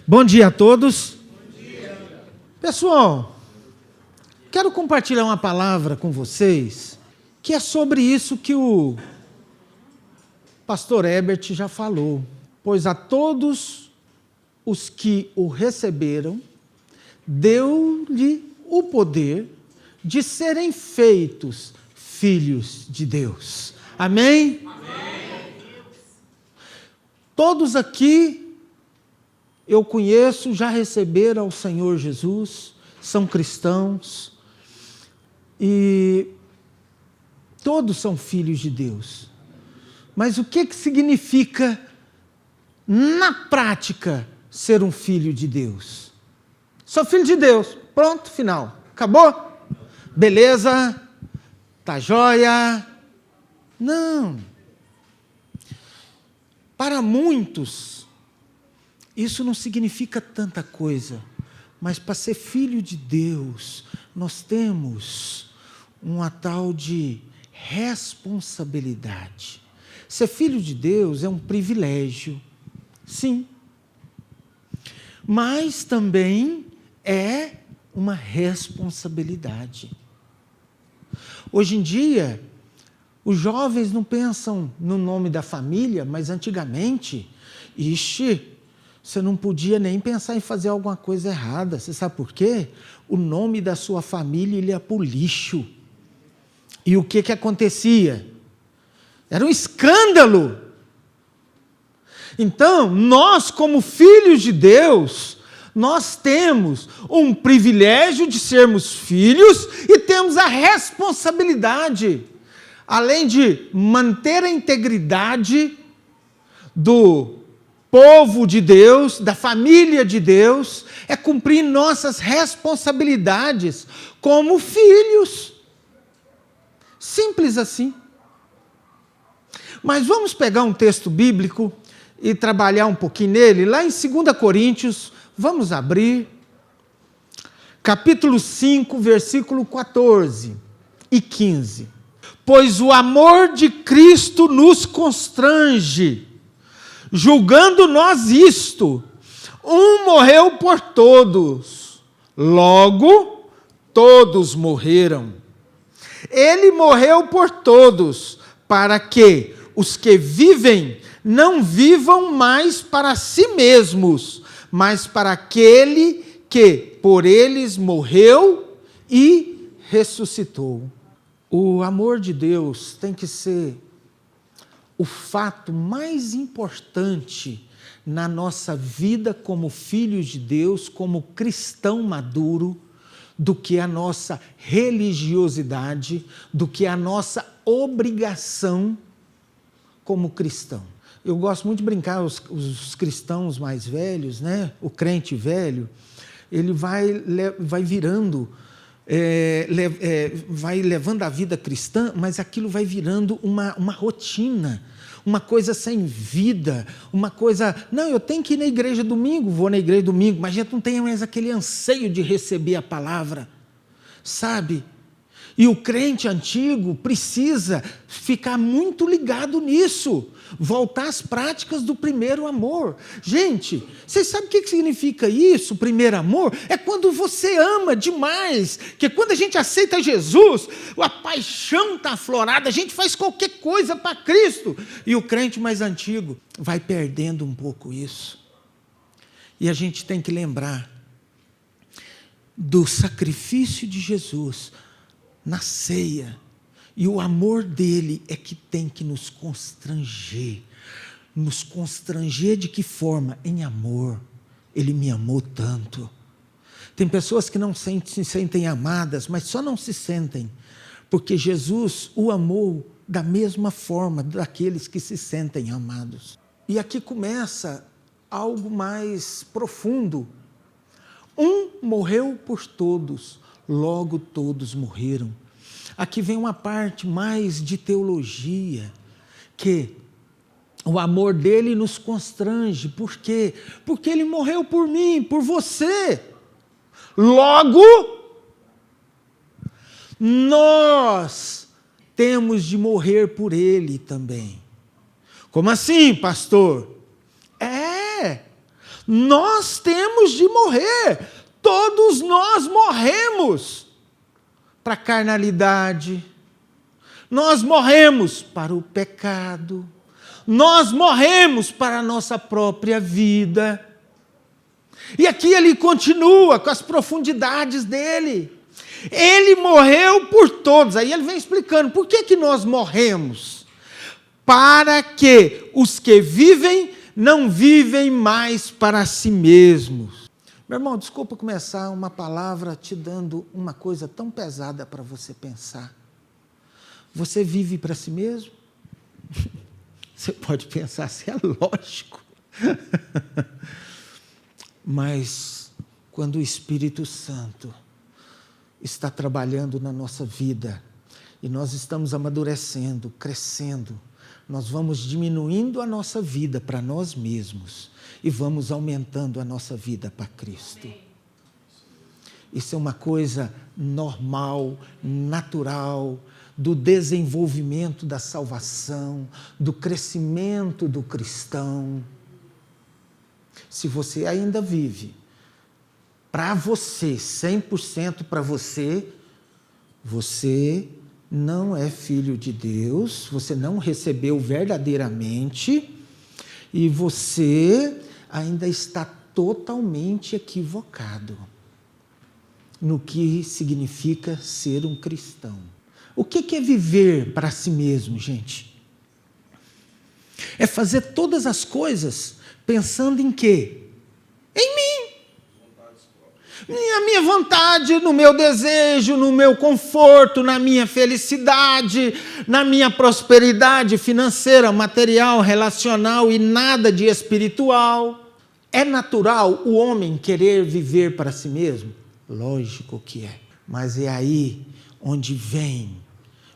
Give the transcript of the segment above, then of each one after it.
Bom dia a todos. Bom dia. Pessoal, quero compartilhar uma palavra com vocês, que é sobre isso que o pastor Herbert já falou. Pois a todos os que o receberam, deu-lhe o poder de serem feitos filhos de Deus. Amém? Amém. Todos aqui eu conheço, já receberam ao Senhor Jesus, são cristãos, e todos são filhos de Deus. Mas o que significa, na prática, ser um filho de Deus? Sou filho de Deus, pronto, final. Acabou? Beleza? Tá jóia? Não. Para muitos, isso não significa tanta coisa, mas para ser filho de Deus, nós temos uma tal de responsabilidade. Ser filho de Deus é um privilégio, sim, mas também é uma responsabilidade. Hoje em dia, os jovens não pensam no nome da família, mas antigamente, você não podia nem pensar em fazer alguma coisa errada. Você sabe por quê? O nome da sua família ia para o lixo. E o que acontecia? Era um escândalo. Então, nós, como filhos de Deus, nós temos um privilégio de sermos filhos e temos a responsabilidade, além de manter a integridade do povo de Deus, da família de Deus, é cumprir nossas responsabilidades como filhos. Simples assim. Mas vamos pegar um texto bíblico e trabalhar um pouquinho nele. Lá em 2 Coríntios, vamos abrir, capítulo 5, versículo 14 e 15. Pois o amor de Cristo nos constrange, julgando nós isto: um morreu por todos, logo todos morreram. Ele morreu por todos, para que os que vivem não vivam mais para si mesmos, mas para aquele que por eles morreu e ressuscitou. O amor de Deus tem que ser o fato mais importante na nossa vida como filhos de Deus, como cristão maduro, do que a nossa religiosidade, do que a nossa obrigação como cristão. Eu gosto muito de brincar, os cristãos mais velhos, né? O crente velho, ele vai virando, vai levando a vida cristã, mas aquilo vai virando uma rotina, uma coisa sem vida, uma coisa, não, eu tenho que ir na igreja domingo, vou na igreja domingo, mas a gente não tem mais aquele anseio de receber a palavra, sabe? E o crente antigo precisa ficar muito ligado nisso, voltar às práticas do primeiro amor. Gente, vocês sabem o que significa isso, primeiro amor? É quando você ama demais, que quando a gente aceita Jesus, a paixão está aflorada, a gente faz qualquer coisa para Cristo. E o crente mais antigo vai perdendo um pouco isso. E a gente tem que lembrar do sacrifício de Jesus na ceia, e o amor dele é que tem que nos constranger. Nos constranger de que forma? Em amor. Ele me amou tanto. Tem pessoas que não se sentem amadas, mas só não se sentem porque Jesus o amou da mesma forma daqueles que se sentem amados. E aqui começa algo mais profundo. Um morreu por todos, logo todos morreram. Aqui vem uma parte mais de teologia, que o amor dele nos constrange. Por quê? Porque ele morreu por mim, por você. Logo, nós temos de morrer por ele também. Como assim, pastor? Nós temos de morrer. Todos nós morremos para a carnalidade. Nós morremos para o pecado. Nós morremos para a nossa própria vida. E aqui ele continua com as profundidades dele. Ele morreu por todos. Aí ele vem explicando por que nós morremos. Para que os que vivem não vivem mais para si mesmos. Meu irmão, desculpa começar uma palavra te dando uma coisa tão pesada para você pensar. Você vive para si mesmo? Você pode pensar assim, é lógico. Mas quando o Espírito Santo está trabalhando na nossa vida e nós estamos amadurecendo, crescendo, nós vamos diminuindo a nossa vida para nós mesmos e vamos aumentando a nossa vida para Cristo. Isso é uma coisa normal, natural, do desenvolvimento da salvação, do crescimento do cristão. Se você ainda vive para você, 100% para você, você não é filho de Deus, você não recebeu verdadeiramente e você ainda está totalmente equivocado no que significa ser um cristão. O que é viver para si mesmo, gente? É fazer todas as coisas pensando em quê? Em mim. Na minha vontade, no meu desejo, no meu conforto, na minha felicidade, na minha prosperidade financeira, material, relacional e nada de espiritual. É natural o homem querer viver para si mesmo? Lógico que é. Mas é aí onde vem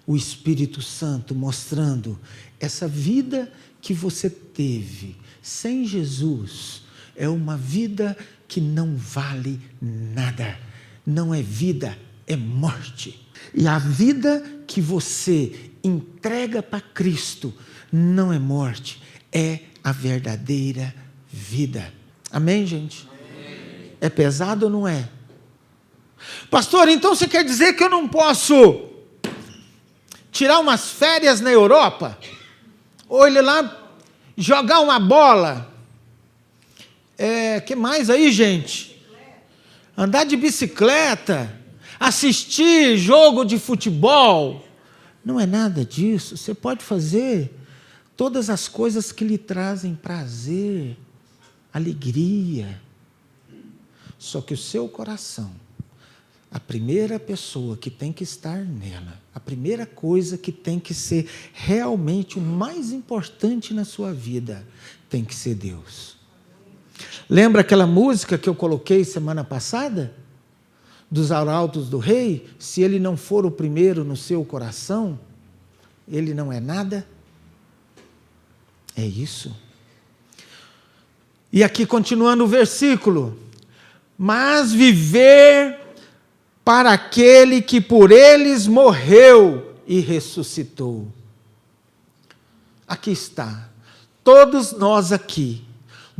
o Espírito Santo mostrando essa vida que você teve sem Jesus. É uma vida que não vale nada. Não é vida, é morte. E a vida que você entrega para Cristo não é morte, é a verdadeira vida. Amém, gente? Amém. É pesado ou não é? Pastor, então você quer dizer que eu não posso tirar umas férias na Europa? Ou ele lá jogar uma bola? Que mais aí, gente? Andar de bicicleta, assistir jogo de futebol. Não é nada disso. Você pode fazer todas as coisas que lhe trazem prazer, alegria. Só que o seu coração, a primeira pessoa que tem que estar nela, a primeira coisa que tem que ser realmente o mais importante na sua vida, tem que ser Deus. Lembra aquela música que eu coloquei semana passada? Dos Arautos do Rei? Se ele não for o primeiro no seu coração, ele não é nada? É isso. E aqui continuando o versículo. Mas viver para aquele que por eles morreu e ressuscitou. Aqui está. Todos nós aqui,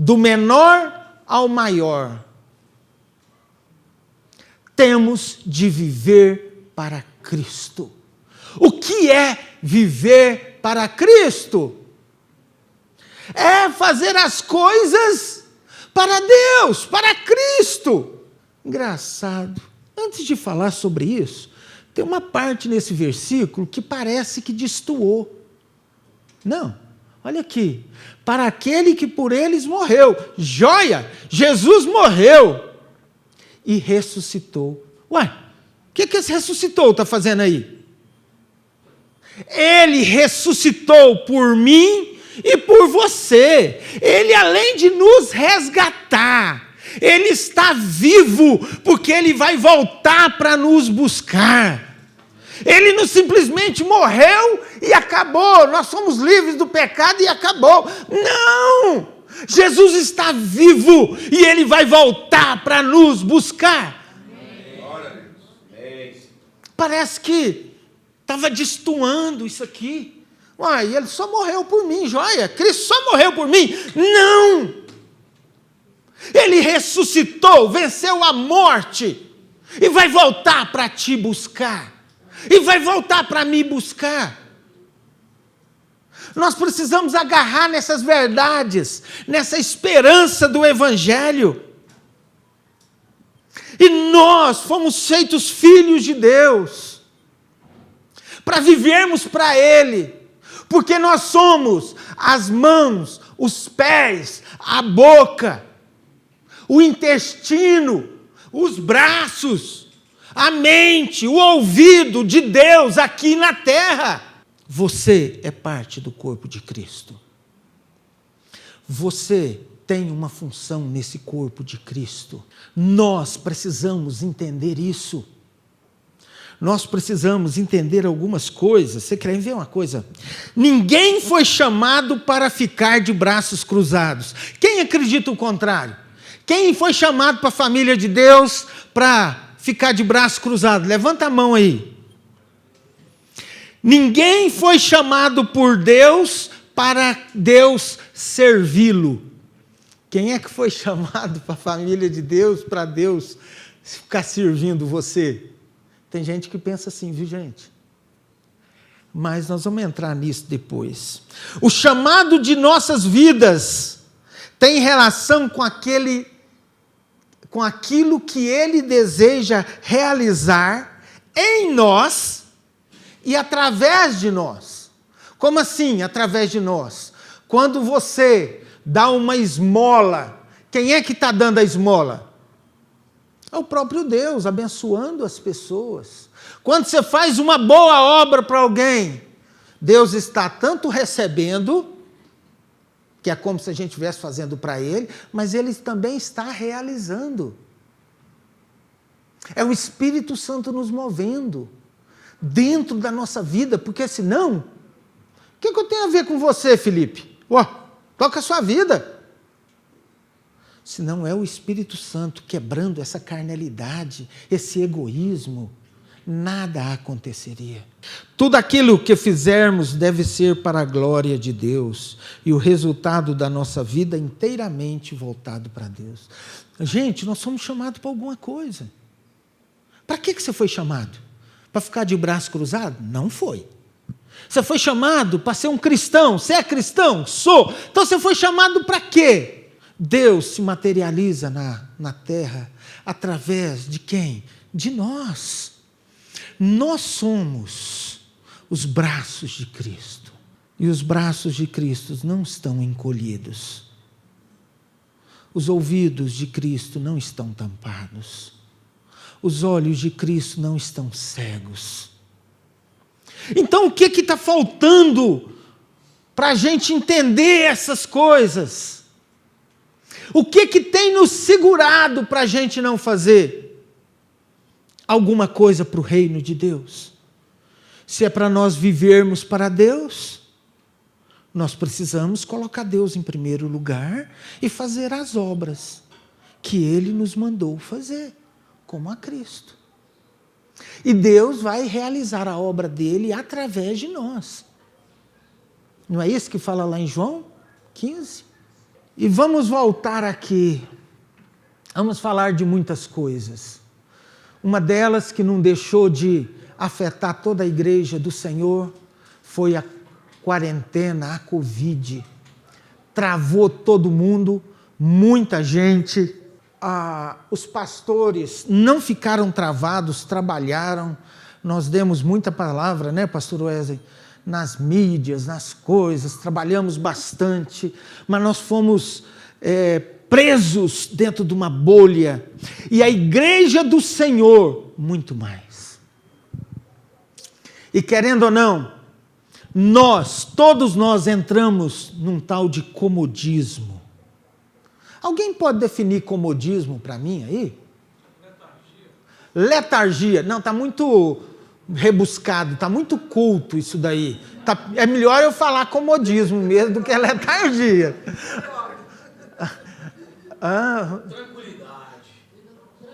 do menor ao maior, temos de viver para Cristo. O que é viver para Cristo? É fazer as coisas para Deus, para Cristo. Engraçado. Antes de falar sobre isso, tem uma parte nesse versículo que parece que destoou. Não, olha aqui. Para aquele que por eles morreu. Joia! Jesus morreu e ressuscitou. Ué, o que esse ressuscitou está fazendo aí? Ele ressuscitou por mim e por você. Ele, além de nos resgatar, ele está vivo, porque ele vai voltar para nos buscar. Ele não simplesmente morreu e acabou, nós somos livres do pecado e acabou. Não! Jesus está vivo e ele vai voltar para nos buscar. Amém. Parece que estava destoando isso aqui. Uai, ele só morreu por mim, joia. Cristo só morreu por mim. Não! Ele ressuscitou, venceu a morte e vai voltar para te buscar. E vai voltar para me buscar. Nós precisamos agarrar nessas verdades, nessa esperança do Evangelho. E nós fomos feitos filhos de Deus, para vivermos para Ele, porque nós somos as mãos, os pés, a boca, o intestino, os braços, a mente, o ouvido de Deus aqui na terra. Você é parte do corpo de Cristo. Você tem uma função nesse corpo de Cristo. Nós precisamos entender isso. Nós precisamos entender algumas coisas. Você quer ver uma coisa? Ninguém foi chamado para ficar de braços cruzados. Quem acredita o contrário? Quem foi chamado para a família de Deus para ficar de braços cruzados? Levanta a mão aí. Ninguém foi chamado por Deus para Deus servi-lo. Quem é que foi chamado para a família de Deus, para Deus ficar servindo você? Tem gente que pensa assim, viu, gente? Mas nós vamos entrar nisso depois. O chamado de nossas vidas tem relação com aquilo que Ele deseja realizar em nós e através de nós. Como assim, através de nós? Quando você dá uma esmola, quem é que está dando a esmola? É o próprio Deus, abençoando as pessoas. Quando você faz uma boa obra para alguém, Deus está tanto recebendo, que é como se a gente estivesse fazendo para Ele, mas Ele também está realizando. É o Espírito Santo nos movendo dentro da nossa vida, porque senão, o que eu tenho a ver com você, Felipe? Toca a sua vida. Senão é o Espírito Santo quebrando essa carnalidade, esse egoísmo, nada aconteceria. Tudo aquilo que fizermos deve ser para a glória de Deus e o resultado da nossa vida inteiramente voltado para Deus. Gente, nós somos chamados para alguma coisa. Para que você foi chamado? Para ficar de braço cruzado? Não foi. Você foi chamado para ser um cristão. Você é cristão? Sou. Então você foi chamado para quê? Deus se materializa na terra através de quem? De nós. Nós somos os braços de Cristo. E os braços de Cristo não estão encolhidos. Os ouvidos de Cristo não estão tampados. Os olhos de Cristo não estão cegos. Então o que está faltando para a gente entender essas coisas? O que tem nos segurado para a gente não fazer alguma coisa para o reino de Deus? Se é para nós vivermos para Deus, nós precisamos colocar Deus em primeiro lugar e fazer as obras que Ele nos mandou fazer, como a Cristo. E Deus vai realizar a obra dele através de nós. Não é isso que fala lá em João 15? E vamos voltar aqui. Vamos falar de muitas coisas. Uma delas que não deixou de afetar toda a igreja do Senhor foi a quarentena, a Covid. Travou todo mundo, muita gente. Os pastores não ficaram travados, trabalharam. Nós demos muita palavra, né, pastor Wesley? Nas mídias, nas coisas, trabalhamos bastante, mas nós fomos presos dentro de uma bolha. E a igreja do Senhor, muito mais. E querendo ou não, todos nós entramos num tal de comodismo. Alguém pode definir comodismo para mim aí? Letargia. Não, está muito rebuscado, está muito culto isso daí. É melhor eu falar comodismo mesmo do que letargia.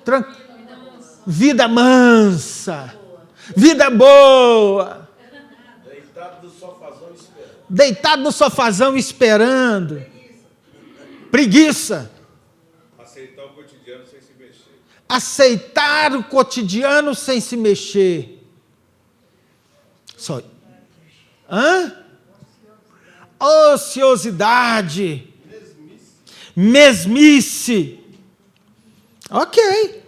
Tranquilidade. Vida mansa. Vida boa. Deitado no sofazão esperando. Preguiça. cotidiano sem se mexer. Aceitar o cotidiano sem se mexer. Só. Ociosidade. Mesmice. Ok.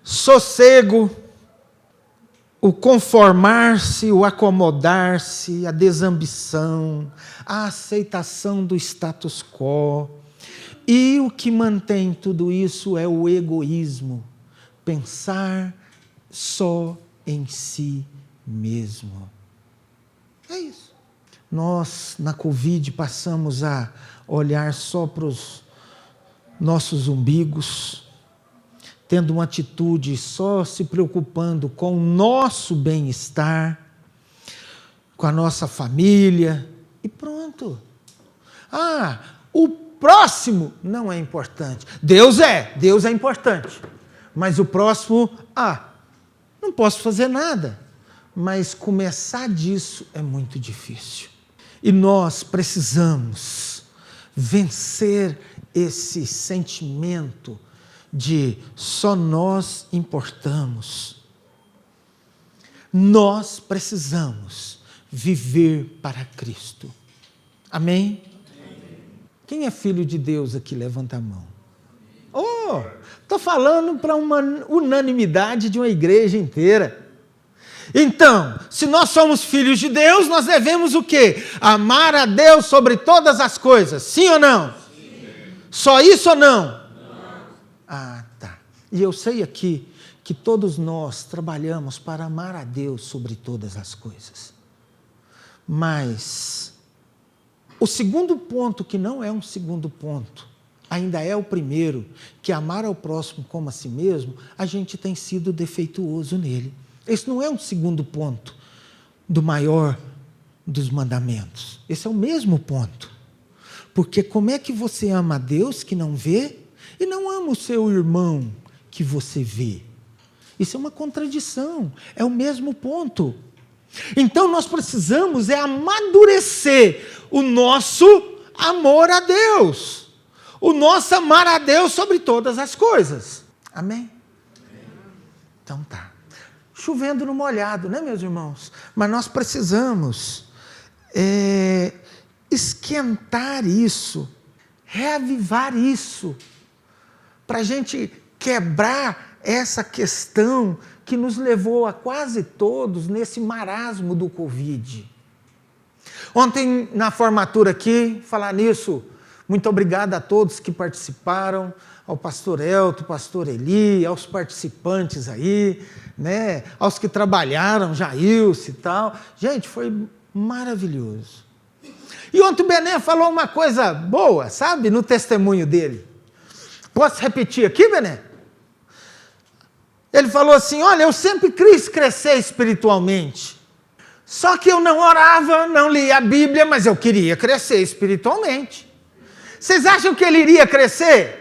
Sossego. O conformar-se, o acomodar-se, a desambição, a aceitação do status quo. E o que mantém tudo isso é o egoísmo. Pensar só em si mesmo. É isso. Nós, na Covid, passamos a olhar só para os nossos umbigos, tendo uma atitude só se preocupando com o nosso bem-estar, com a nossa família, e pronto. O próximo não é importante. Deus é importante. Mas o próximo, não posso fazer nada. Mas começar disso é muito difícil. E nós precisamos vencer esse sentimento de só nós importamos. Nós precisamos viver para Cristo. Amém? Quem é filho de Deus aqui? Levanta a mão. Estou falando para uma unanimidade de uma igreja inteira. Então, se nós somos filhos de Deus, nós devemos o quê? Amar a Deus sobre todas as coisas. Sim ou não? Sim. Só isso ou não? Tá. E eu sei aqui que todos nós trabalhamos para amar a Deus sobre todas as coisas. Mas o segundo ponto, que não é um segundo ponto, ainda é o primeiro, que amar ao próximo como a si mesmo, a gente tem sido defeituoso nele. Esse não é um segundo ponto do maior dos mandamentos. Esse é o mesmo ponto. Porque como é que você ama a Deus que não vê e não ama o seu irmão que você vê? Isso é uma contradição, é o mesmo ponto. Então nós precisamos amadurecer o nosso amor a Deus. O nosso amar a Deus sobre todas as coisas. Amém? Então tá. Chovendo no molhado, né, meus irmãos? Mas nós precisamos esquentar isso, reavivar isso, para a gente quebrar essa questão que nos levou a quase todos nesse marasmo do Covid. Ontem, na formatura aqui, falar nisso, muito obrigado a todos que participaram, ao pastor Elton, pastor Eli, aos participantes aí, né, aos que trabalharam, Jailson e tal. Gente, foi maravilhoso. E ontem o Bené falou uma coisa boa, sabe, no testemunho dele. Posso repetir aqui, Bené? Ele falou assim, olha, eu sempre quis crescer espiritualmente. Só que eu não orava, não lia a Bíblia, mas eu queria crescer espiritualmente. Vocês acham que ele iria crescer?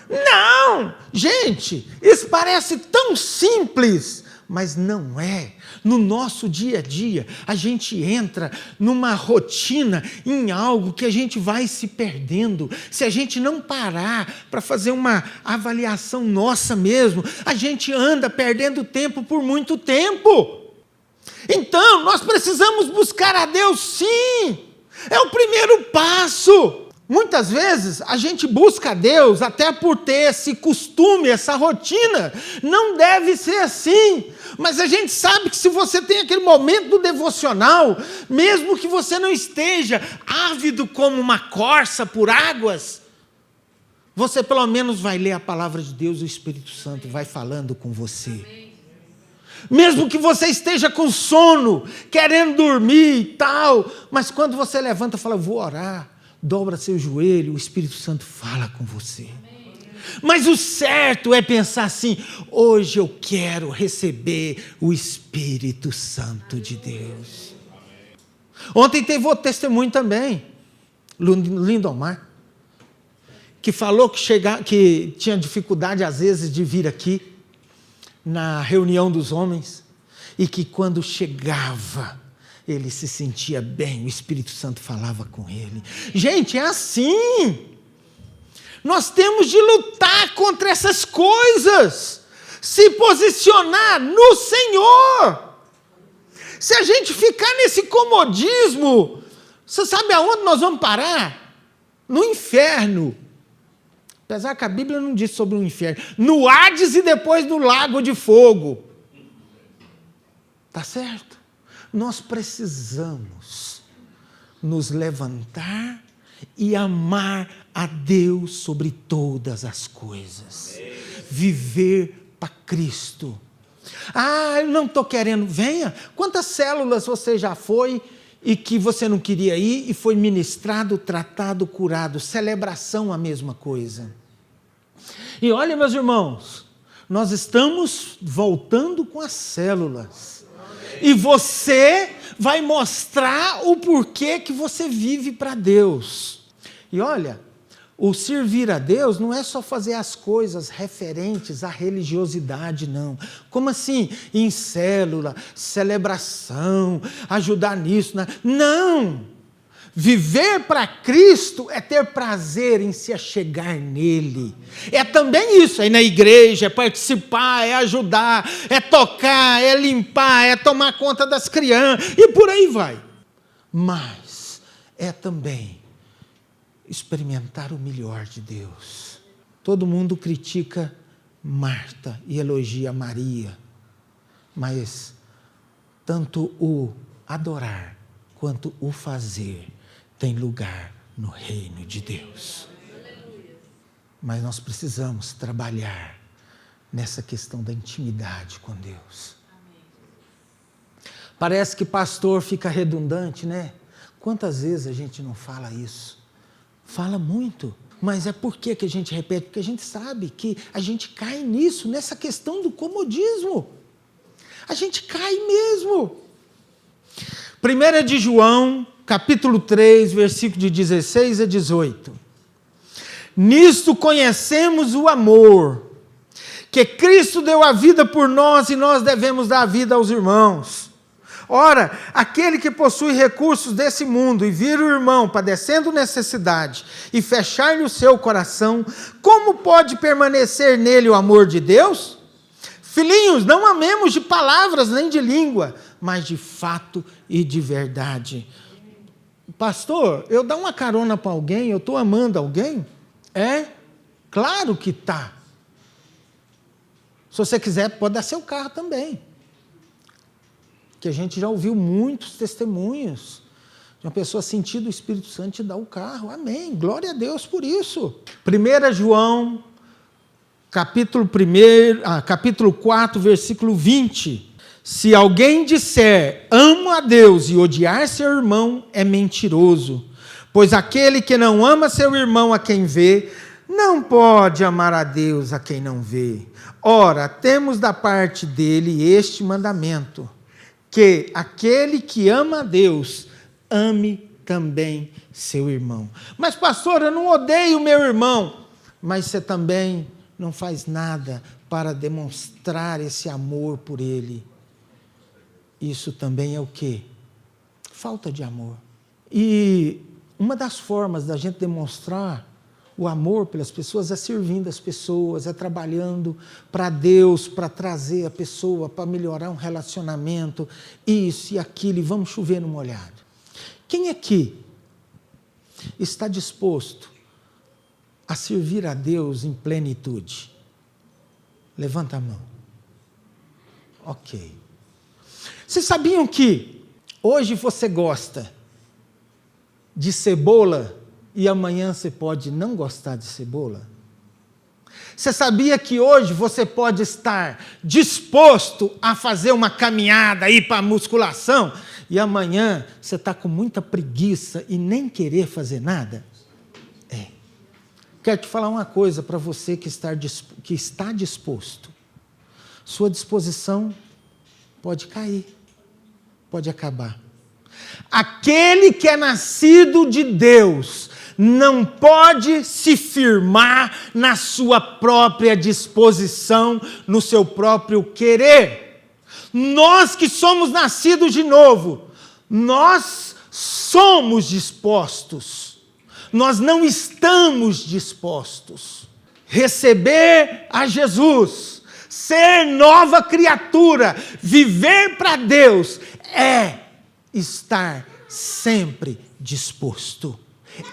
Não! Gente, isso parece tão simples, mas não é. No nosso dia a dia, a gente entra numa rotina, em algo que a gente vai se perdendo. Se a gente não parar para fazer uma avaliação nossa mesmo, a gente anda perdendo tempo por muito tempo. Então, nós precisamos buscar a Deus, sim. É o primeiro passo. Muitas vezes a gente busca a Deus até por ter esse costume, essa rotina. Não deve ser assim. Mas a gente sabe que se você tem aquele momento do devocional, mesmo que você não esteja ávido como uma corça por águas, você pelo menos vai ler a palavra de Deus e o Espírito Santo vai falando com você. Mesmo que você esteja com sono, querendo dormir e tal, mas quando você levanta e fala, vou orar, dobra seu joelho, o Espírito Santo fala com você. Mas o certo é pensar assim, hoje eu quero receber o Espírito Santo de Deus. Ontem teve outro testemunho também, Lindomar, que falou que tinha dificuldade às vezes de vir aqui, na reunião dos homens, e que quando chegava, ele se sentia bem, o Espírito Santo falava com ele. Gente, é assim. Nós temos de lutar contra essas coisas, se posicionar no Senhor. Se a gente ficar nesse comodismo, você sabe aonde nós vamos parar? No inferno. Apesar que a Bíblia não diz sobre o inferno. No Hades e depois no lago de fogo. Tá certo? Nós precisamos nos levantar e amar a Deus sobre todas as coisas. Viver para Cristo. Ah, eu não estou querendo. Venha. Quantas células você já foi e que você não queria ir e foi ministrado, tratado, curado? Celebração, a mesma coisa. E olha, meus irmãos, nós estamos voltando com as células. E você vai mostrar o porquê que você vive para Deus. E olha, o servir a Deus não é só fazer as coisas referentes à religiosidade, não. Como assim? Em célula, celebração, ajudar nisso. Não! Viver para Cristo é ter prazer em se achegar nele. É também isso, é ir na igreja, é participar, é ajudar, é tocar, é limpar, é tomar conta das crianças, e por aí vai. Mas é também experimentar o melhor de Deus. Todo mundo critica Marta e elogia Maria, mas tanto o adorar quanto o fazer tem lugar no reino de Deus. Mas nós precisamos trabalhar nessa questão da intimidade com Deus. Parece que pastor fica redundante, né? Quantas vezes a gente não fala isso? Fala muito. Mas é por que a gente repete? Porque a gente sabe que a gente cai nisso, nessa questão do comodismo. A gente cai mesmo. 1 de João, capítulo 3, versículo de 16 a 18. Nisto conhecemos o amor, que Cristo deu a vida por nós e nós devemos dar a vida aos irmãos. Ora, aquele que possui recursos desse mundo e vir o irmão padecendo necessidade e fechar-lhe o seu coração, como pode permanecer nele o amor de Deus? Filhinhos, não amemos de palavras nem de língua, mas de fato e de verdade. Pastor, eu dar uma carona para alguém, eu estou amando alguém? É? Claro que está. Se você quiser, pode dar seu carro também. Que a gente já ouviu muitos testemunhos de uma pessoa sentir do Espírito Santo e dar o carro. Amém. Glória a Deus por isso. 1 João, capítulo 4, versículo 20. Se alguém disser, amo a Deus e odiar seu irmão, é mentiroso. Pois aquele que não ama seu irmão a quem vê, não pode amar a Deus a quem não vê. Ora, temos da parte dele este mandamento, que aquele que ama a Deus, ame também seu irmão. Mas pastor, eu não odeio meu irmão. Mas você também não faz nada para demonstrar esse amor por ele. Isso também é o quê? Falta de amor. E uma das formas da gente demonstrar o amor pelas pessoas é servindo as pessoas, é trabalhando para Deus, para trazer a pessoa, para melhorar um relacionamento, isso e aquilo, e vamos chover no molhado. Quem aqui está disposto a servir a Deus em plenitude? Levanta a mão. Ok. Vocês sabiam que hoje você gosta de cebola e amanhã você pode não gostar de cebola? Você sabia que hoje você pode estar disposto a fazer uma caminhada, ir para a musculação, e amanhã você está com muita preguiça e nem querer fazer nada? É. Quero te falar uma coisa para você que está disposto. Sua disposição pode cair. Pode acabar. Aquele que é nascido de Deus não pode se firmar na sua própria disposição, no seu próprio querer. Nós que somos nascidos de novo, nós somos dispostos. nós não estamos dispostos. Receber a Jesus, ser nova criatura, viver para Deus, é estar sempre disposto.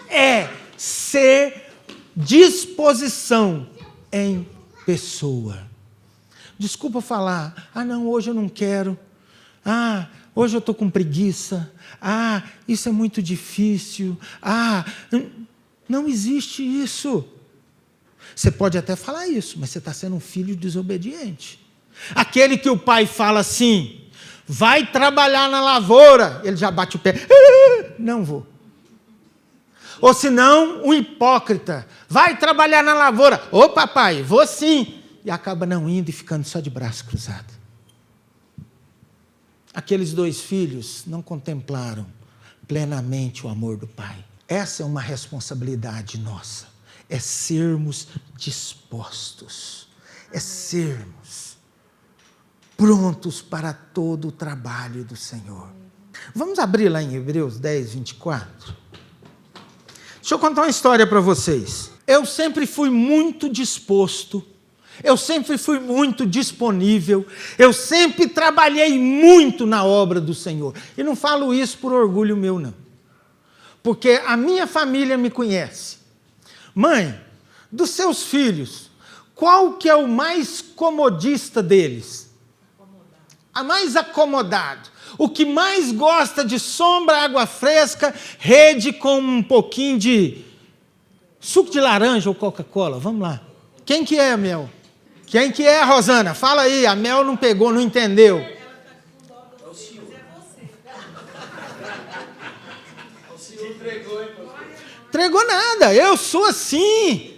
É ser disposição em pessoa. Desculpa falar, não, hoje eu não quero. Hoje eu estou com preguiça. Isso é muito difícil. Não existe isso. Você pode até falar isso, mas você está sendo um filho desobediente. Aquele que o pai fala assim, vai trabalhar na lavoura, ele já bate o pé, não vou. Ou senão, um hipócrita, vai trabalhar na lavoura, ô papai, vou sim, e acaba não indo e ficando só de braço cruzado. Aqueles 2 filhos não contemplaram plenamente o amor do pai. Essa é uma responsabilidade nossa, é sermos dispostos, é sermos prontos para todo o trabalho do Senhor. Vamos abrir lá em Hebreus 10, 24. Deixa eu contar uma história para vocês. Eu sempre fui muito disposto, eu sempre fui muito disponível, eu sempre trabalhei muito na obra do Senhor. E não falo isso por orgulho meu, não. Porque a minha família me conhece. Mãe, dos seus filhos, qual que é o mais comodista deles? A mais acomodado. O que mais gosta de sombra, água fresca, rede com um pouquinho de suco de laranja ou Coca-Cola. Vamos lá. Quem que é, Mel? Quem que é, Rosana? Fala aí, a Mel não pegou, não entendeu. É o Silvio. O Silvio entregou, hein? Entregou nada, eu sou assim.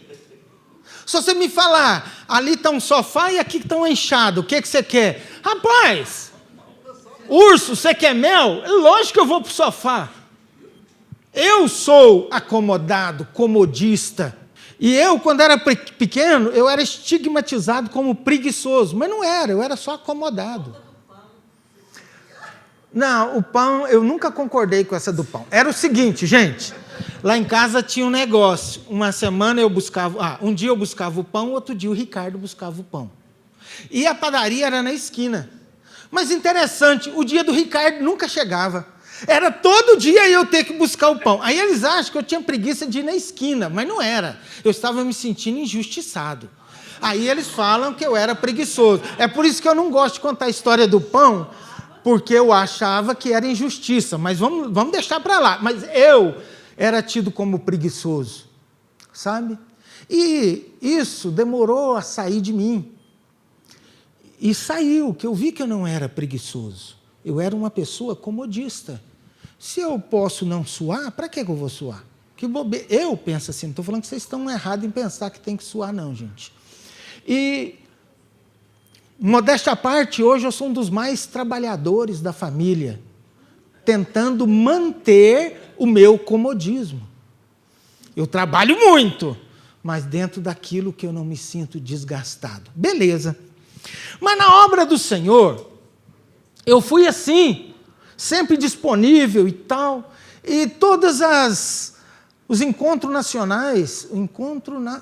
Se você me falar, ali está um sofá e aqui está um enxado, o que você quer? Rapaz, urso, você quer mel? Lógico que eu vou para o sofá. Eu sou acomodado, comodista. E eu, quando era pequeno, eu era estigmatizado como preguiçoso, mas não era, eu era só acomodado. Não, o pão, eu nunca concordei com essa do pão. Era o seguinte, gente, lá em casa tinha um negócio, uma semana eu buscava, um dia eu buscava o pão, outro dia o Ricardo buscava o pão. E a padaria era na esquina. Mas interessante, o dia do Ricardo nunca chegava. Era todo dia eu ter que buscar o pão. Aí eles acham que eu tinha preguiça de ir na esquina, mas não era. Eu estava me sentindo injustiçado. Aí eles falam que eu era preguiçoso. É por isso que eu não gosto de contar a história do pão, porque eu achava que era injustiça. Mas vamos deixar para lá. Mas eu era tido como preguiçoso, sabe? E isso demorou a sair de mim. E saiu, que eu vi que eu não era preguiçoso. Eu era uma pessoa comodista. Se eu posso não suar, para que eu vou suar? Que bobeira. Eu penso assim, não estou falando que vocês estão errados em pensar que tem que suar, não, gente. E, modéstia à parte, hoje eu sou um dos mais trabalhadores da família, tentando manter o meu comodismo. Eu trabalho muito, mas dentro daquilo que eu não me sinto desgastado. Beleza. Mas na obra do Senhor, eu fui assim, sempre disponível e tal, e todas os encontros nacionais,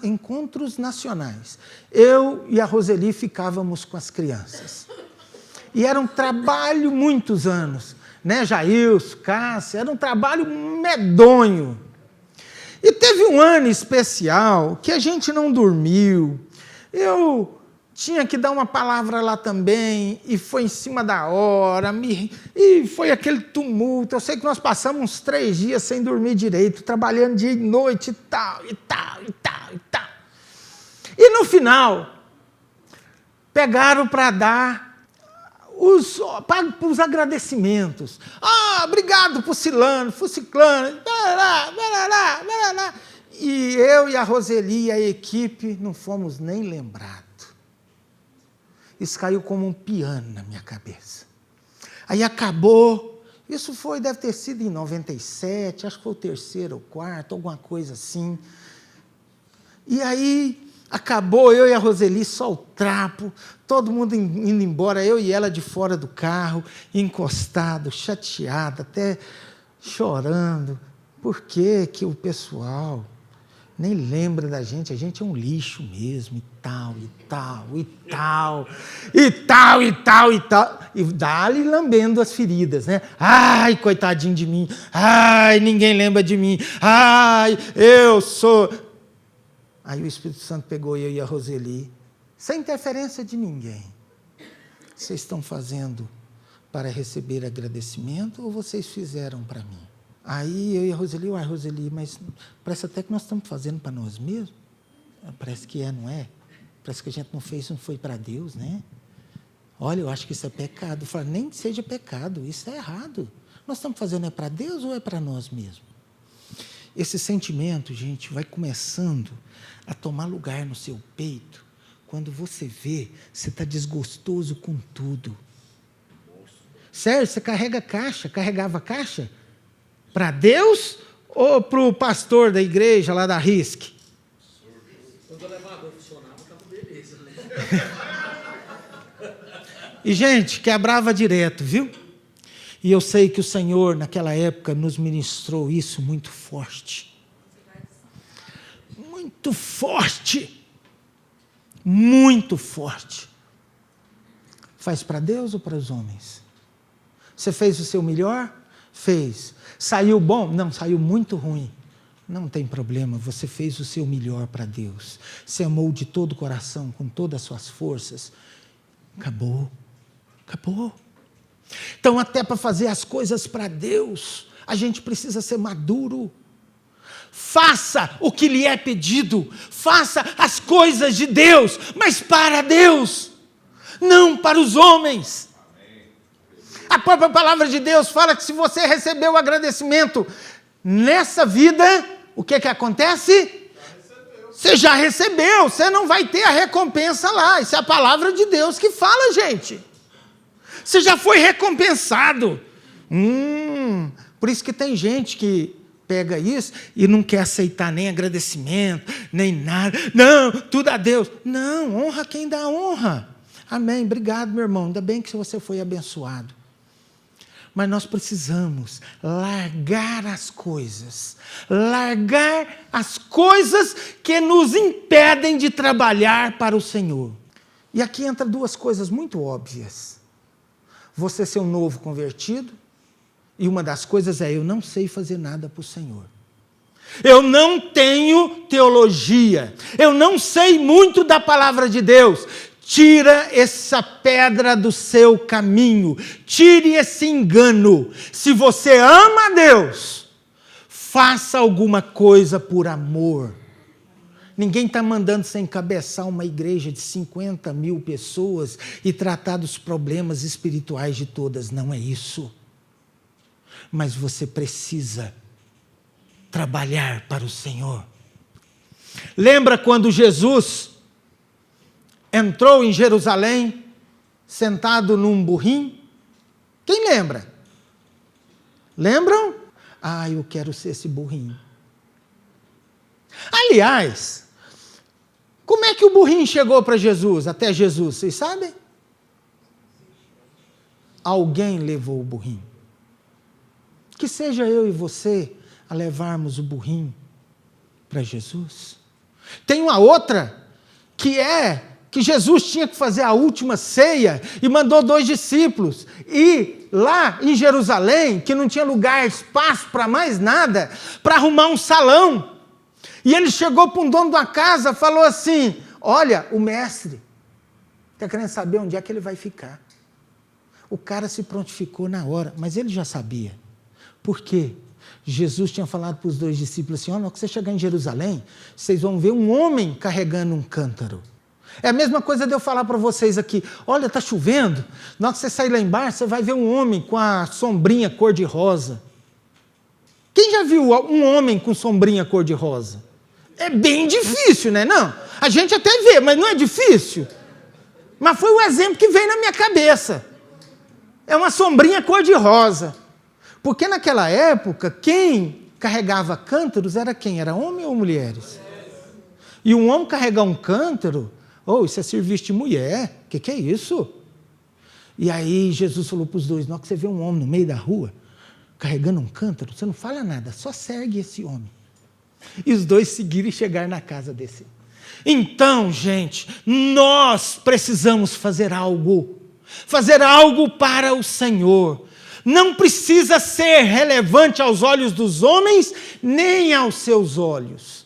encontros nacionais, eu e a Roseli ficávamos com as crianças. E era um trabalho muitos anos, né, Jailson, Cássia, era um trabalho medonho. E teve um ano especial que a gente não dormiu, eu tinha que dar uma palavra lá também, e foi em cima da hora, e foi aquele tumulto. Eu sei que nós passamos uns 3 dias sem dormir direito, trabalhando dia e noite, e tal, e tal, e tal, e tal. E no final, pegaram para dar os agradecimentos. Obrigado por Cilano, por Ciclano, e eu e a Roseli e a equipe não fomos nem lembrados. Isso caiu como um piano na minha cabeça. Aí acabou, isso deve ter sido em 97, acho que foi o 3º ou 4º, alguma coisa assim. E aí acabou, eu e a Roseli, só o trapo, todo mundo indo embora, eu e ela de fora do carro, encostado, chateada, até chorando. por que que o pessoal nem lembra da gente? A gente é um lixo mesmo, e tal, e tal, e tal, e tal, e tal, e tal. E dá-lhe lambendo as feridas, né? Ai, coitadinho de mim. Ai, ninguém lembra de mim. Ai, eu sou... Aí o Espírito Santo pegou eu e a Roseli, sem interferência de ninguém. Vocês estão fazendo para receber agradecimento ou vocês fizeram para mim? Aí eu e a Roseli, Roseli, mas parece até que nós estamos fazendo para nós mesmos. Parece que não é? Parece que a gente não fez, não foi para Deus, né? Olha, eu acho que isso é pecado. Eu falo, nem que seja pecado, isso é errado. Nós estamos fazendo para Deus ou é para nós mesmos? Esse sentimento, gente, vai começando a tomar lugar no seu peito quando você vê, você está desgostoso com tudo. Sério, você carregava caixa? Para Deus ou para o pastor da igreja lá da RISC? Quando o elevador funcionava, estava beleza, né? E, gente, quebrava direto, viu? E eu sei que o Senhor, naquela época, nos ministrou isso muito forte. Muito forte. Muito forte. Faz para Deus ou para os homens? Você fez o seu melhor? Fez. Saiu bom? Não, saiu muito ruim. Não tem problema, você fez o seu melhor para Deus. Você amou de todo o coração, com todas as suas forças. Acabou. Acabou. Então, até para fazer as coisas para Deus, a gente precisa ser maduro. Faça o que lhe é pedido. Faça as coisas de Deus, mas para Deus, não para os homens. A própria palavra de Deus fala que se você recebeu o agradecimento nessa vida, o que acontece? Você já recebeu, você não vai ter a recompensa lá. Isso é a palavra de Deus que fala, gente. Você já foi recompensado. Por isso que tem gente que pega isso e não quer aceitar nem agradecimento, nem nada. Não, tudo a Deus. Não, honra quem dá honra. Amém, obrigado, meu irmão. Ainda bem que você foi abençoado. Mas nós precisamos largar as coisas que nos impedem de trabalhar para o Senhor. E aqui entra duas coisas muito óbvias. Você ser um novo convertido, e uma das coisas é, eu não sei fazer nada para o Senhor. Eu não tenho teologia, eu não sei muito da palavra de Deus. Tira essa pedra do seu caminho, tire esse engano. Se você ama a Deus, faça alguma coisa por amor. Ninguém está mandando você encabeçar uma igreja de 50 mil pessoas e tratar dos problemas espirituais de todas, não é isso. Mas você precisa trabalhar para o Senhor. Lembra quando Jesus entrou em Jerusalém, sentado num burrinho? Quem lembra? Lembram? Eu quero ser esse burrinho. Aliás, como é que o burrinho chegou para Jesus, até Jesus, vocês sabem? Alguém levou o burrinho. Que seja eu e você a levarmos o burrinho para Jesus. Tem uma outra, que Jesus tinha que fazer a última ceia e mandou 2 discípulos. E lá em Jerusalém, que não tinha lugar, espaço para mais nada, para arrumar um salão. E ele chegou para um dono de uma casa, falou assim, olha, o mestre está querendo saber onde é que ele vai ficar. O cara se prontificou na hora, mas ele já sabia. Por quê? Jesus tinha falado para os 2 discípulos assim, olha, quando você chegar em Jerusalém, vocês vão ver um homem carregando um cântaro. É a mesma coisa de eu falar para vocês aqui, olha, está chovendo, na hora que você sair lá embaixo, você vai ver um homem com a sombrinha cor-de-rosa. Quem já viu um homem com sombrinha cor-de-rosa? É bem difícil, né? Não, a gente até vê, mas não é difícil. Mas foi o exemplo que veio na minha cabeça. É uma sombrinha cor-de-rosa. Porque naquela época, quem carregava cântaros era quem? Era homem ou mulheres? E um homem carregar um cântaro, isso é serviço de mulher, o que é isso? E aí Jesus falou para os 2, na hora que você vê um homem no meio da rua, carregando um cântaro, você não fala nada, só segue esse homem. E os dois seguiram e chegaram na casa desse. Então, gente, nós precisamos fazer algo para o Senhor. Não precisa ser relevante aos olhos dos homens, nem aos seus olhos,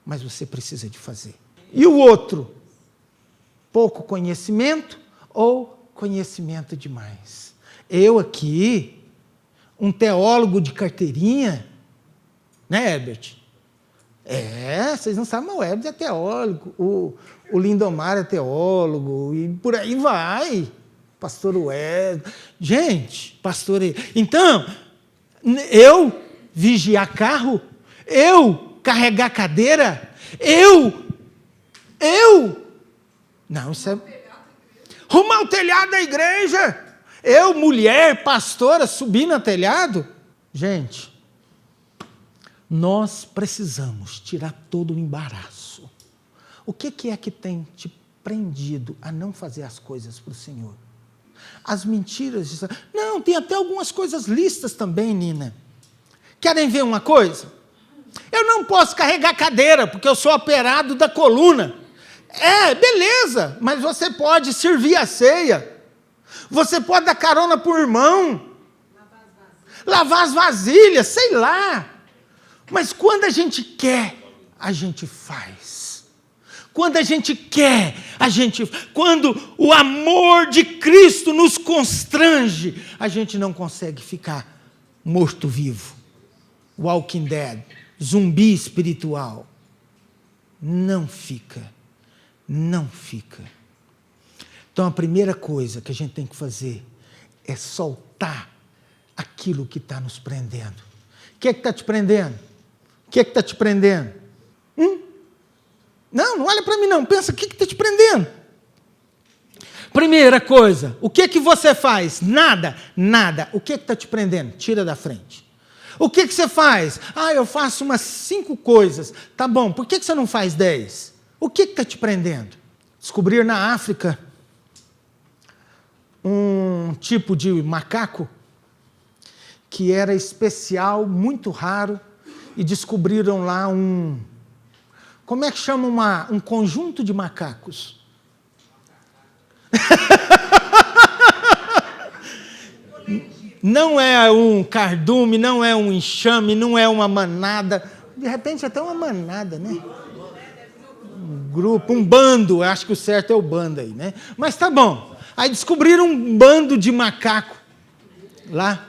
mas você precisa de fazer. E o outro? Pouco conhecimento ou conhecimento demais? Eu aqui, um teólogo de carteirinha, né, Herbert? Vocês não sabem, mas o Herbert é teólogo, o Lindomar é teólogo, e por aí vai. Pastor Wesley. Gente, pastor... Então, eu vigiar carro, eu carregar cadeira, não, isso é... Arrumar o telhado da igreja. Eu, mulher, pastora, subir no telhado. Gente, nós precisamos tirar todo o embaraço. O que é que tem te prendido a não fazer as coisas para o Senhor? As mentiras. Não, tem até algumas coisas listas também, Nina. Querem ver uma coisa? Eu não posso carregar cadeira, porque eu sou operado da coluna. Beleza, mas você pode servir a ceia. Você pode dar carona para o irmão. Lavar as vasilhas, sei lá. Mas quando a gente quer, a gente faz. Quando a gente quer, quando o amor de Cristo nos constrange, a gente não consegue ficar morto-vivo, walking dead, zumbi espiritual. Não fica. Então a primeira coisa que a gente tem que fazer é soltar aquilo que está nos prendendo. O que é que está te prendendo? O que é que está te prendendo? Não olha para mim não, pensa, o que está te prendendo? Primeira coisa, o que você faz? Nada. O que está te prendendo? Tira da frente. O que você faz? Eu faço umas 5 coisas. Tá bom, por que você não faz 10? O que está te prendendo? Descobrir na África um tipo de macaco que era especial, muito raro, e descobriram lá como é que chama um conjunto de macacos? Não é um cardume, não é um enxame, não é uma manada. De repente até uma manada, né? Um grupo, um bando, acho que o certo é o bando aí, né? Mas tá bom. Aí descobriram um bando de macaco lá.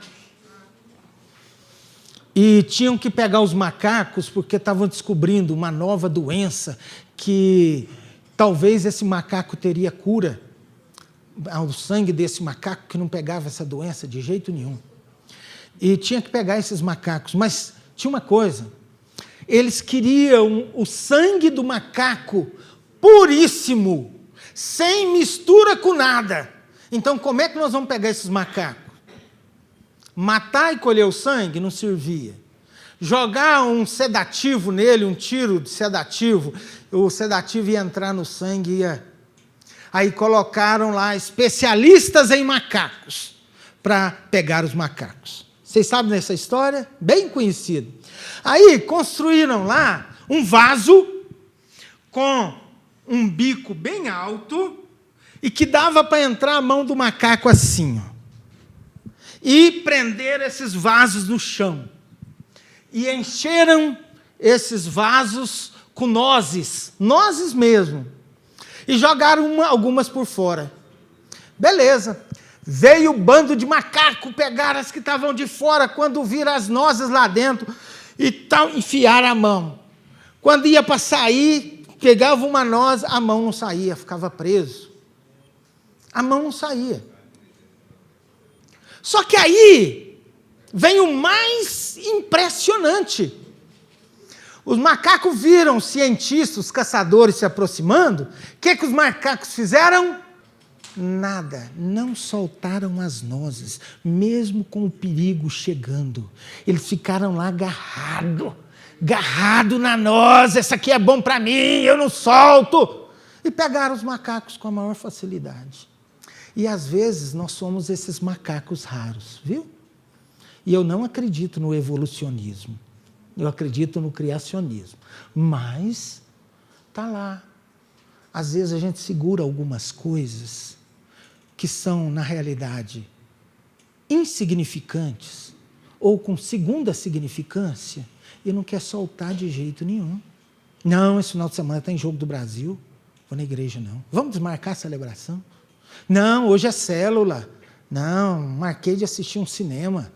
E tinham que pegar os macacos porque estavam descobrindo uma nova doença que talvez esse macaco teria cura. O sangue desse macaco que não pegava essa doença de jeito nenhum. E tinha que pegar esses macacos. Mas tinha uma coisa. Eles queriam o sangue do macaco puríssimo, sem mistura com nada. Então como é que nós vamos pegar esses macacos? Matar e colher o sangue não servia. Jogar um sedativo nele, um tiro de sedativo, o sedativo ia entrar no sangue e ia... Aí colocaram lá especialistas em macacos para pegar os macacos. Vocês sabem dessa história? Bem conhecida. Aí construíram lá um vaso com um bico bem alto e que dava para entrar a mão do macaco assim, ó. E prender esses vasos no chão. E encheram esses vasos com nozes mesmo. E jogaram algumas por fora. Beleza. Veio o bando de macaco, pegaram as que estavam de fora, quando viram as nozes lá dentro, e tal, enfiaram a mão. Quando ia para sair, pegava uma noz, a mão não saía, ficava preso. A mão não saía. Só que aí vem o mais impressionante. Os macacos viram os cientistas, os caçadores se aproximando. O que os macacos fizeram? Nada. Não soltaram as nozes, mesmo com o perigo chegando. Eles ficaram lá agarrado na noz. Essa aqui é bom para mim, eu não solto. E pegaram os macacos com a maior facilidade. E às vezes nós somos esses macacos raros, viu? E eu não acredito no evolucionismo. Eu acredito no criacionismo. Mas está lá. Às vezes a gente segura algumas coisas que são, na realidade, insignificantes ou com segunda significância e não quer soltar de jeito nenhum. Não, esse final de semana tem jogo do Brasil. Vou na igreja, não. Vamos desmarcar a celebração? Não, hoje é célula. Não, marquei de assistir um cinema.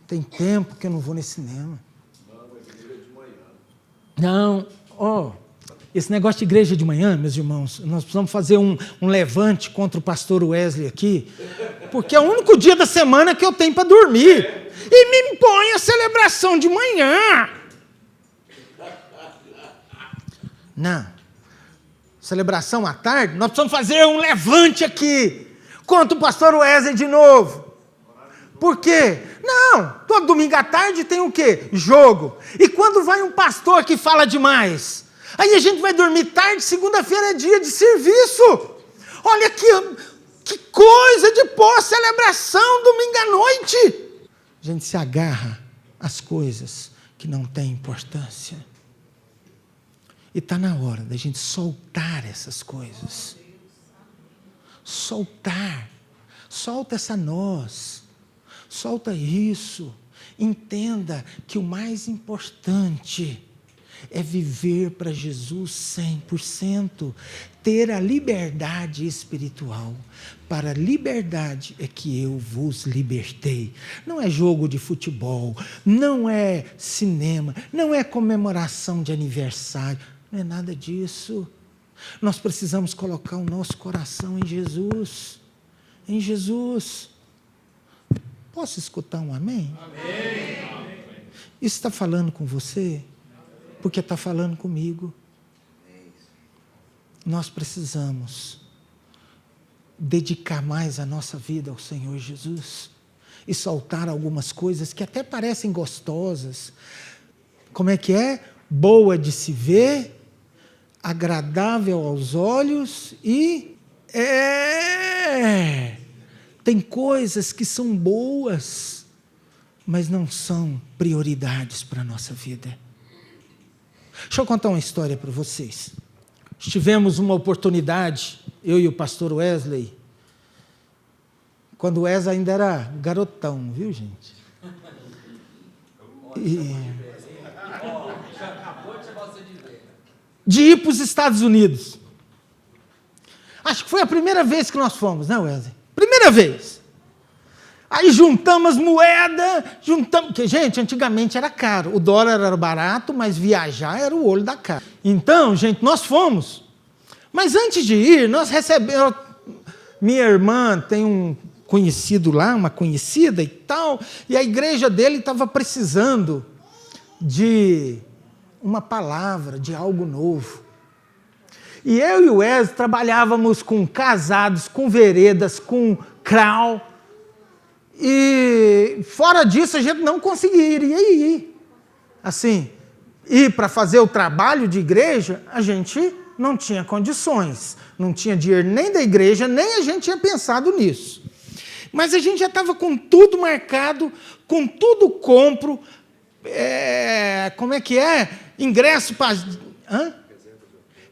Tem tempo que eu não vou nesse cinema. Não, esse negócio de igreja de manhã, meus irmãos, nós precisamos fazer um levante contra o pastor Wesley aqui, porque é o único dia da semana que eu tenho para dormir. E me impõe a celebração de manhã. Não. Celebração à tarde, nós precisamos fazer um levante aqui contra o pastor Wesley de novo. Por quê? Não, todo domingo à tarde tem o quê? Jogo. E quando vai um pastor que fala demais? Aí a gente vai dormir tarde, segunda-feira é dia de serviço. Olha que coisa de pós-celebração, domingo à noite. A gente se agarra às coisas que não têm importância. E está na hora da gente soltar essas coisas. Soltar. Solta essa noz. Solta isso. Entenda que o mais importante é viver para Jesus 100%. Ter a liberdade espiritual. Para a liberdade é que eu vos libertei. Não é jogo de futebol, não é cinema, não é comemoração de aniversário, não é nada disso. Nós precisamos colocar o nosso coração em Jesus. Em Jesus. Posso escutar um amém? Amém. Isso está falando com você? Porque está falando comigo. Nós precisamos dedicar mais a nossa vida ao Senhor Jesus e soltar algumas coisas que até parecem gostosas. Como é que é? Boa de se ver, agradável aos olhos e tem coisas que são boas, mas não são prioridades para a nossa vida. Deixa eu contar uma história para vocês. Tivemos uma oportunidade, eu e o pastor Wesley, quando o Wesley ainda era garotão, viu, gente? De ir para os Estados Unidos. Acho que foi a primeira vez que nós fomos, né, Wesley? Primeira vez. Aí juntamos moeda, porque, gente, antigamente era caro. O dólar era barato, mas viajar era o olho da cara. Então, gente, nós fomos. Mas antes de ir, nós recebemos... Minha irmã tem um conhecido lá, uma conhecida e tal, e a igreja dele estava precisando de uma palavra, de algo novo. E eu e o Wesley trabalhávamos com casados, com veredas, com crau. E fora disso a gente não conseguiria ir. Assim, ir para fazer o trabalho de igreja, a gente não tinha condições. Não tinha dinheiro nem da igreja, nem a gente tinha pensado nisso. Mas a gente já estava com tudo marcado, com tudo compro. Como é que é? Ingresso para...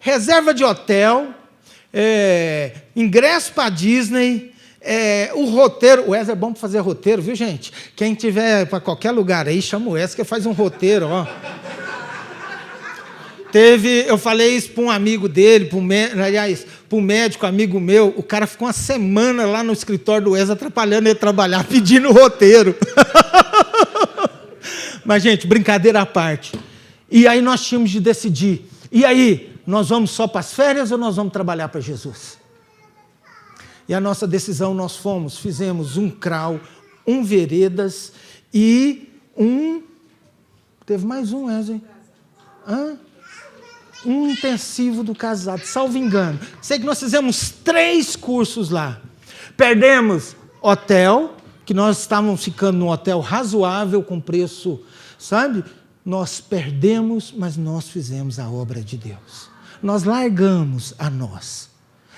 Reserva de hotel, ingresso para Disney... o roteiro, o Wesley é bom para fazer roteiro, viu, gente? Quem tiver para qualquer lugar aí, chama o Wesley que faz um roteiro, ó. Eu falei isso para um amigo dele, para um médico amigo meu, o cara ficou uma semana lá no escritório do Wesley atrapalhando ele trabalhar, pedindo roteiro. Mas, gente, brincadeira à parte. E aí nós tínhamos de decidir, e aí, nós vamos só para as férias ou nós vamos trabalhar para Jesus? E a nossa decisão, fizemos um crau, um veredas e teve mais um, Wesley? Um intensivo do casado, salvo engano. Sei que nós fizemos 3 cursos lá. Perdemos hotel, que nós estávamos ficando num hotel razoável, com preço, sabe? Nós perdemos, mas nós fizemos a obra de Deus. Nós largamos a nós.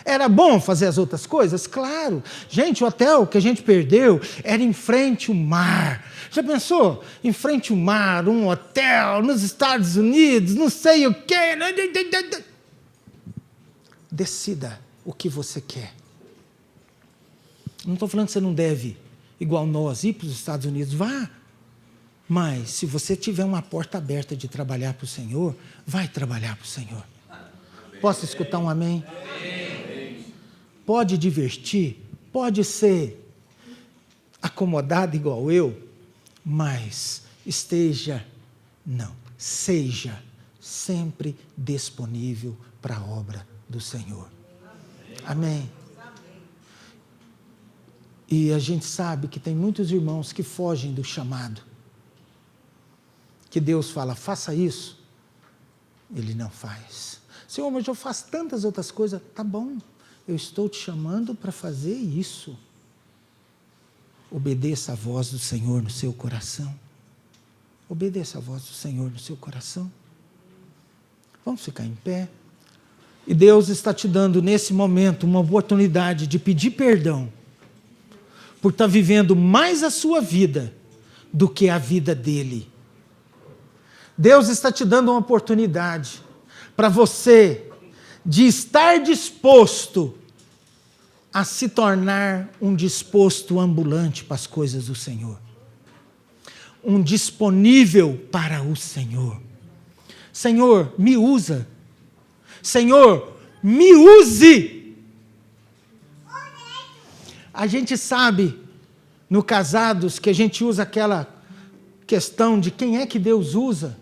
Era bom fazer as outras coisas? Claro. Gente, o hotel que a gente perdeu era em frente ao mar. Já pensou? Em frente ao mar, um hotel nos Estados Unidos, não sei o quê. Decida o que você quer. Não estou falando que você não deve, igual nós, ir para os Estados Unidos. Vá. Mas, se você tiver uma porta aberta de trabalhar para o Senhor, vai trabalhar para o Senhor. Posso escutar um amém? Pode divertir, pode ser acomodado igual eu, mas seja sempre disponível para a obra do Senhor. Amém? E a gente sabe que tem muitos irmãos que fogem do chamado. Que Deus fala, faça isso. Ele não faz. Senhor, mas eu faço tantas outras coisas. Tá bom, eu estou te chamando para fazer isso. Obedeça a voz do Senhor no seu coração. Obedeça a voz do Senhor no seu coração. Vamos ficar em pé. E Deus está te dando nesse momento uma oportunidade de pedir perdão por estar vivendo mais a sua vida do que a vida dele. Deus está te dando uma oportunidade para você de estar disposto a se tornar um disposto ambulante para as coisas do Senhor. Um disponível para o Senhor. Senhor, me usa. Senhor, me use. A gente sabe, no Casados, que a gente usa aquela questão de quem é que Deus usa.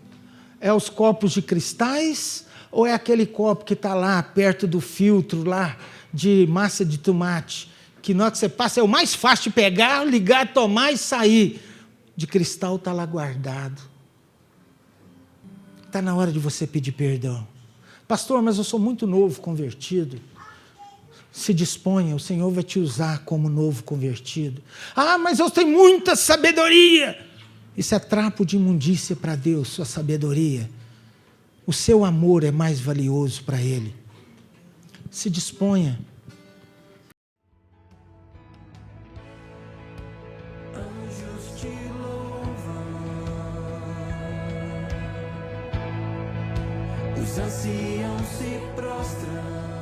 É os copos de cristais ou é aquele copo que está lá perto do filtro lá de massa de tomate, que na hora que você passa é o mais fácil de pegar, ligar, tomar e sair. De cristal está lá guardado. Está na hora de você pedir perdão. Pastor, mas eu sou muito novo convertido. Se disponha, o Senhor vai te usar como novo convertido. Ah, mas eu tenho muita sabedoria. Isso é trapo de imundícia para Deus, sua sabedoria. O seu amor é mais valioso para Ele. Se disponha. Anjos te louvam, os anciãos se prostram.